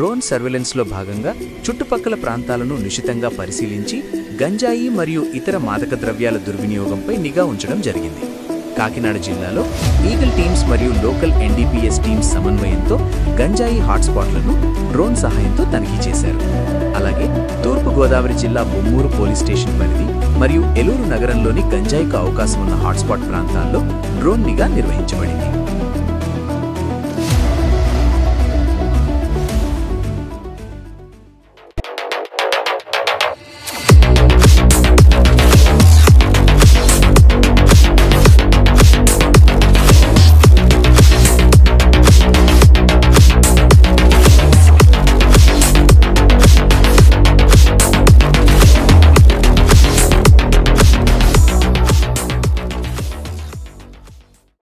Drone సర్వేలెన్స్లో భాగంగా చుట్టుపక్కల ప్రాంతాలను నిశితంగా పరిశీలించి గంజాయి మరియు ఇతర మాదక ద్రవ్యాల దుర్వినియోగంపై నిఘా ఉంచడం జరిగింది. కాకినాడ జిల్లాలో ఈగల్ టీమ్స్ మరియు లోకల్ ఎన్డీపీఎస్ టీమ్స్ సమన్వయంతో గంజాయి హాట్స్పాట్లను డ్రోన్ సహాయంతో తనిఖీ చేశారు. అలాగే తూర్పుగోదావరి జిల్లా బొమ్మూరు పోలీస్ స్టేషన్ పరిధి మరియు ఏలూరు నగరంలోని గంజాయికి అవకాశం ఉన్న హాట్స్పాట్ ప్రాంతాల్లో డ్రోన్ నిఘా నిర్వహించబడింది.